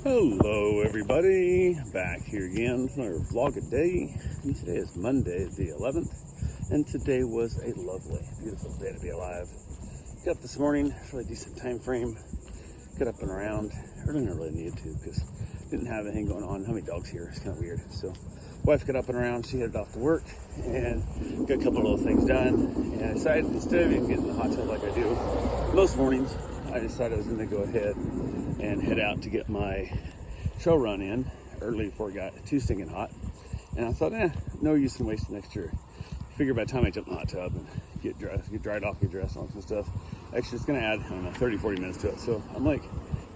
Hello everybody, back here again for another vlog a day. And today is Monday the 11th, and today was a lovely, beautiful day to be alive. Got up this morning, really decent time frame. Got up and around. I really needed to because didn't have anything going on. How many dogs here? It's kind of weird. So wife got up and around, she headed off to work and got a couple of little things done. And I decided, instead of even getting in the hot tub like I do most mornings, I decided I was going to go ahead and head out to get my trail run in early before it got too stinking hot. And I thought, no use in wasting extra. Figure by the time I jump in the hot tub and get dressed, get dried off, get dressed, all some stuff, actually it's going to add, I don't know, 30, 40 minutes to it. So I'm like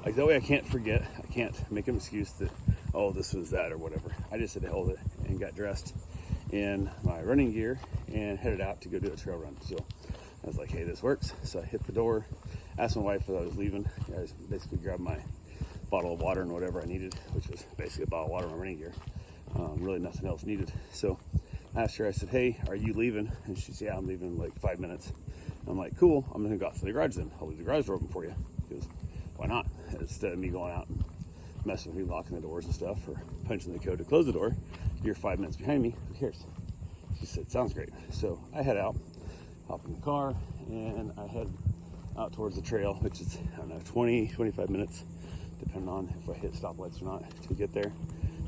that way I can't forget. I can't make an excuse that, oh, this was that or whatever. I just had to hold it and got dressed in my running gear and headed out to go do a trail run. So I was like, hey, this works. So I hit the door, asked my wife if I was leaving. I basically grabbed my bottle of water and whatever I needed, which was basically a bottle of water and my running gear. Really nothing else needed. So I asked her, I said, hey, are you leaving? And she said, yeah, I'm leaving in like 5 minutes. I'm like, cool, I'm gonna go out to the garage then. I'll leave the garage door open for you, because why not? Instead of me going out and messing with me, locking the doors and stuff, or punching the code to close the door, you're 5 minutes behind me, who cares? She said, sounds great. So I head out, hop in the car, and I head out towards the trail, which is, I don't know, 20, 25 minutes, depending on if I hit stoplights or not to get there.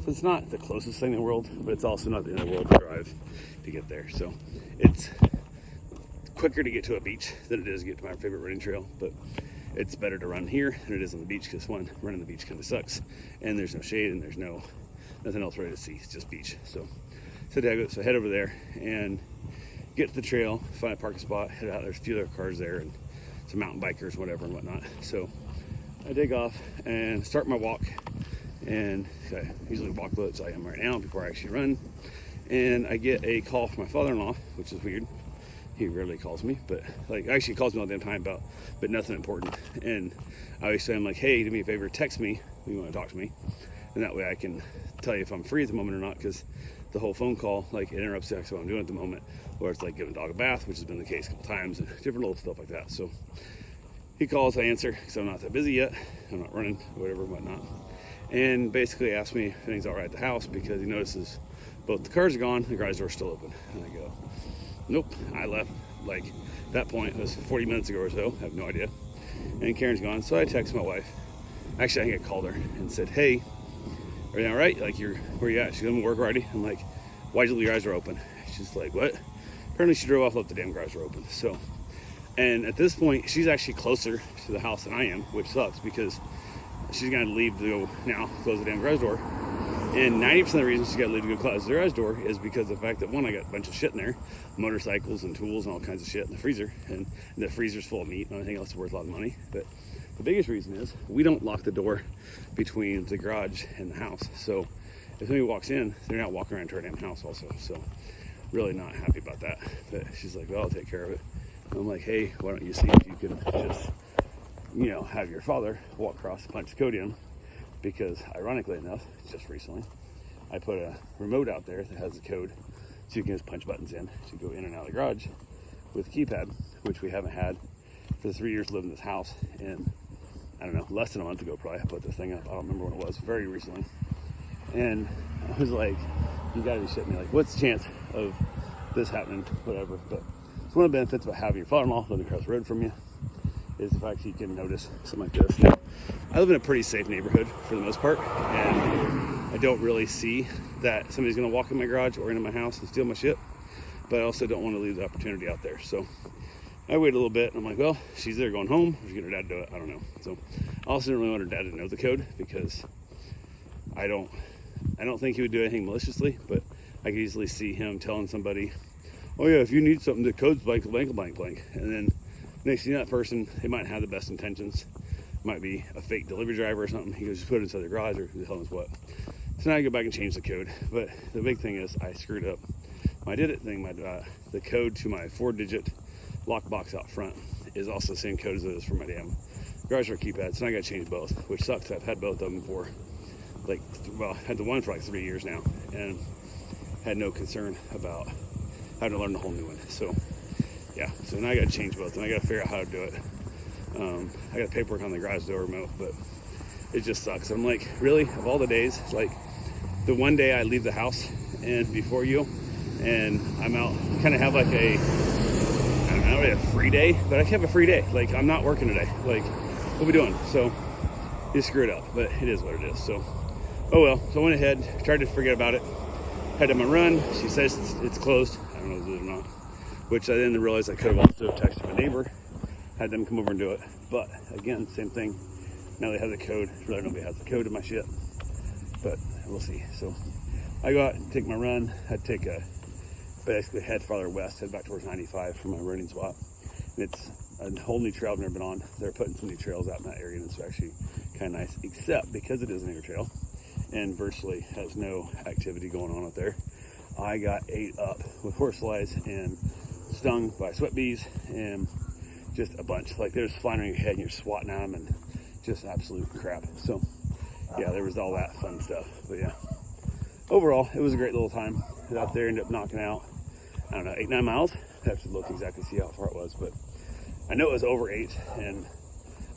So it's not the closest thing in the world, but it's also not the end of the world to drive to get there. So it's quicker to get to a beach than it is to get to my favorite running trail, but it's better to run here than it is on the beach, because one, running the beach kind of sucks, and there's no shade and there's nothing else really to see. It's just beach. So I head over there and get to the trail, find a parking spot, head out. There's a few other cars there and some mountain bikers, whatever and whatnot. So I take off and start my walk, and I usually walk as I am right now before I actually run. And I get a call from my father-in-law, which is weird. He rarely calls me, but actually calls me all the damn time but nothing important. And I always say, I'm like, hey, do me a favor, text me when you want to talk to me, and that way I can tell you if I'm free at the moment or not, because the whole phone call, it interrupts what I'm doing at the moment, or it's like giving a dog a bath, which has been the case a couple times, and different little stuff like that. So he calls, I answer, because I'm not that busy yet, I'm not running, whatever, whatnot, and basically asks me if anything's all right at the house, because he notices both the cars are gone, the garage door's still open. And I go, nope, I left, that point, it was 40 minutes ago or so, I have no idea, and Karen's gone. So I text my wife, actually I think I called her and said, hey, everything all right? Where you at? She's going to work already. I'm like, why'd you leave the garage door open? She's like, what? Apparently she drove off, left the damn garage door open. So, and at this point, she's actually closer to the house than I am, which sucks, because she's going to leave to go now close the damn garage door. And 90% of the reason she's got to leave to go close the garage door is because of the fact that, one, I got a bunch of shit in there, motorcycles and tools and all kinds of shit in the freezer, and the freezer's full of meat and everything else is worth a lot of money. But the biggest reason is we don't lock the door between the garage and the house. So if somebody walks in, they're not walking around to our damn house also. So really not happy about that. But she's like, well, I'll take care of it. And I'm like, hey, why don't you see if you can just, have your father walk across, punch the code in, because ironically enough, just recently, I put a remote out there that has the code, so you can just punch buttons in to go in and out of the garage with a keypad, which we haven't had for the 3 years living in this house. And I don't know, less than a month ago probably I put this thing up. I don't remember when it was, very recently. And I was like, you gotta be shitting me. What's the chance of this happening, whatever. But it's one of the benefits about having your father-in-law living across the road from you, is the fact that you can notice something like this. Now, I live in a pretty safe neighborhood for the most part, and I don't really see that somebody's gonna walk in my garage or into my house and steal my shit, but I also don't want to leave the opportunity out there. So I wait a little bit, and I'm like, well, she's either going home or she's getting her dad to do it, I don't know. So I also didn't really want her dad to know the code, because I don't think he would do anything maliciously, but I could easily see him telling somebody, oh yeah, if you need something, the code's blank, blank, blank, blank. And then next thing, that person, they might have the best intentions, might be a fake delivery driver or something. He goes, just put it inside the garage, or who the hell knows what. So now I go back and change the code. But the big thing is I screwed up. When I did it, the code to my 4-digit lockbox out front is also the same code as it is for my damn garage door keypad. So now I gotta change both, which sucks. I've had both of them for I had the one for 3 years now, and had no concern about having to learn the whole new one. So yeah, so now I gotta change both, and I gotta figure out how to do it. I got paperwork on the garage door remote, but it just sucks. I'm like, really, of all the days, like the one day I leave the house and before you, and I'm out, kind of have like a, I don't know, a free day, but I have a free day. Like I'm not working today. Like what are we doing? So you screwed up, but it is what it is. So, oh well. So I went ahead, tried to forget about it. Had done my run. She says it's closed. I don't know if it is or not. Which I then realized I could have also texted my neighbor, had them come over and do it. But again, same thing. Now they have the code. Really nobody has the code in my shit. But we'll see. So I go out and take my run. I'd take a, basically head farther west, head back towards 95 for my running spot. And it's a whole new trail I've never been on. They're putting some new trails out in that area, and it's actually kind of nice, except because it is an air trail and virtually has no activity going on out there. I got ate up with horseflies and stung by sweat bees and just a bunch. Like they're just flying on your head and you're swatting at them and just absolute crap. So yeah, there was all that fun stuff. But yeah, overall, it was a great little time. Out there, ended up knocking out, I don't know, 8-9 miles. I have to look exactly, see how far it was, but I know it was over 8, and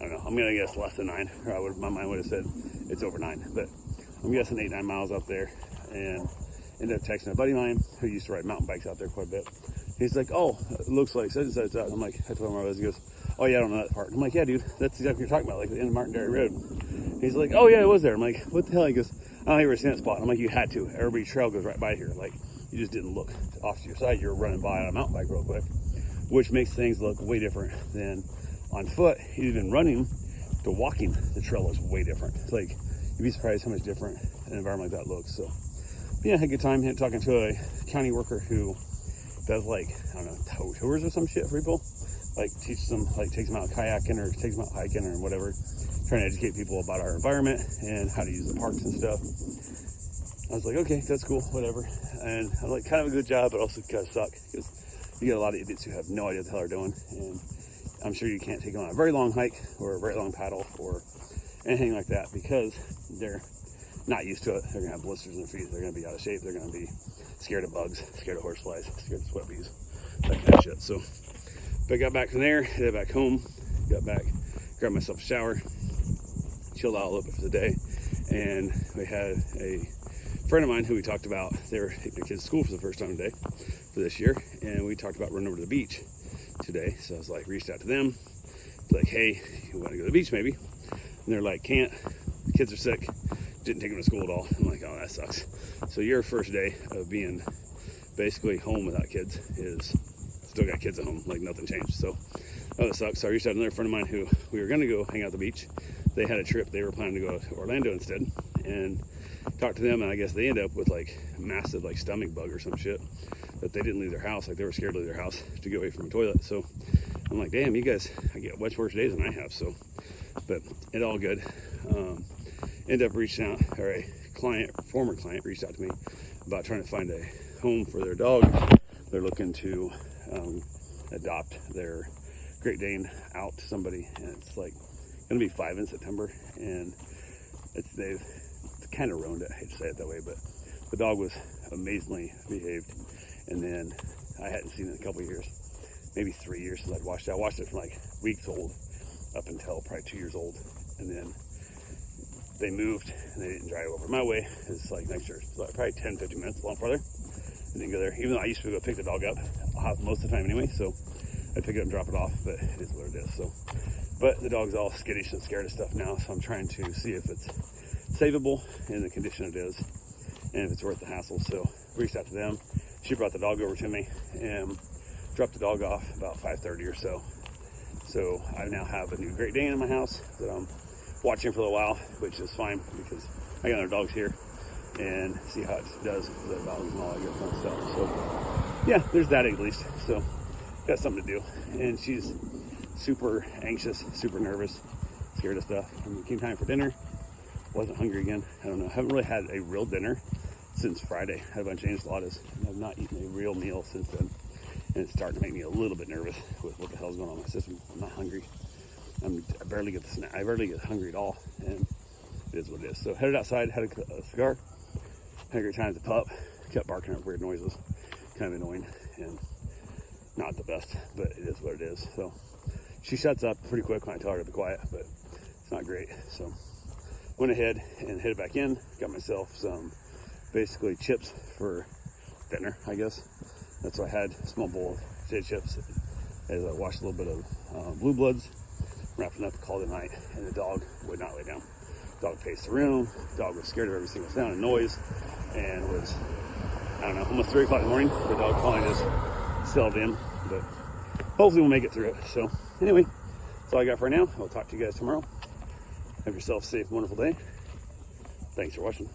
I don't know, I'm gonna guess less than 9, or my mind would have said it's over 9, but I'm guessing 8-9 miles out there, and ended up texting a buddy of mine who used to ride mountain bikes out there quite a bit. He's like, oh, it looks like such and such. I'm like, I told him where I was. He goes, oh yeah, I don't know that part. I'm like, yeah, dude, that's exactly what you're talking about, like the end of Martin Dairy Road. He's like, oh yeah, it was there. I'm like, what the hell? He goes, I don't ever seen that spot. I'm like, you had to. Everybody's trail goes right by here. Like, you just didn't look off to your side. You were running by on a mountain bike real quick, which makes things look way different than on foot. Even running to walking, the trail is way different. It's like, you'd be surprised how much different an environment like that looks. So, yeah, I had a good time talking to a county worker who does like, I don't know, tow tours or some shit for people. Like teaches them, like takes them out kayaking or takes them out hiking or whatever. Trying to educate people about our environment and how to use the parks and stuff. I was like, okay, that's cool, whatever. And I'm like, kind of a good job, but also kind of suck because you get a lot of idiots who have no idea what the hell they're doing. And I'm sure you can't take them on a very long hike or a very long paddle or anything like that because they're not used to it. They're gonna have blisters in their feet. They're gonna be out of shape. They're gonna be scared of bugs, scared of horseflies, scared of sweat bees, that kind of shit. So, but I got back from there, headed back home, got back, grabbed myself a shower, chilled out a little bit for the day, and we had a friend of mine who we talked about, they were taking their kids to school for the first time today for this year, and we talked about running over to the beach today. So I was like, reached out to them, like, hey, you want to go to the beach maybe? And they're like, can't, the kids are sick, didn't take them to school at all. I'm like, oh, that sucks. So your first day of being basically home without kids is still got kids at home, like nothing changed. So that sucks. So I reached out to another friend of mine who we were going to go hang out at the beach. They had a trip. They were planning to go to Orlando instead, and talked to them, and I guess they ended up with like massive like stomach bug or some shit that they didn't leave their house. Like they were scared to leave their house to get away from the toilet. So I'm like, damn, you guys, I get much worse days than I have. So, but it all good. Ended up reaching out, or a client, former client, reached out to me about trying to find a home for their dog. They're looking to adopt their Great Dane out to somebody, and it's like gonna be 5 in September, and they've kind of ruined it. I hate to say it that way, but the dog was amazingly behaved, and then I hadn't seen it in a couple of years, maybe 3 years since I'd watched it. I watched it from like weeks old up until probably 2 years old, and then they moved and they didn't drive over my way. It's like next year, so probably 10-15 minutes a lot farther. I didn't go there, even though I used to go pick the dog up most of the time anyway, so I'd pick it up and drop it off, but it is what it is. So, but the dog's all skittish and scared of stuff now, so I'm trying to see if it's savable in the condition it is and if it's worth the hassle. So reached out to them. She brought the dog over to me and dropped the dog off about 5:30 or so. So I now have a new Great Dane in my house that I'm watching for a little while, which is fine because I got other dogs here, and see how it does for the dogs and all that good fun stuff. So yeah, there's that at least. So got something to do, and she's super anxious, super nervous, scared of stuff. And it came time for dinner. Wasn't hungry again. I don't know. Haven't really had a real dinner since Friday. Had a bunch of enchiladas. I've not eaten a real meal since then, and it's starting to make me a little bit nervous with what the hell's going on in my system. I'm not hungry. I barely get the snack. I barely get hungry at all, and it is what it is. So headed outside, had a cigar, had a great time with the pup. Kept barking at weird noises, kind of annoying and not the best, but it is what it is. So she shuts up pretty quick when I tell her to be quiet, but it's not great. So went ahead and headed back in, got myself some basically chips for dinner, I guess. That's what I had, a small bowl of potato chips as I watched a little bit of Blue Bloods, wrapping up, called it night, and the dog would not lay down. Dog paced the room, dog was scared of every single sound and noise, and was, I don't know, almost 3 o'clock in the morning. The dog finally just settled in, but hopefully we'll make it through it. So anyway, that's all I got for now. I'll talk to you guys tomorrow. Have yourself a safe, wonderful day. Thanks for watching.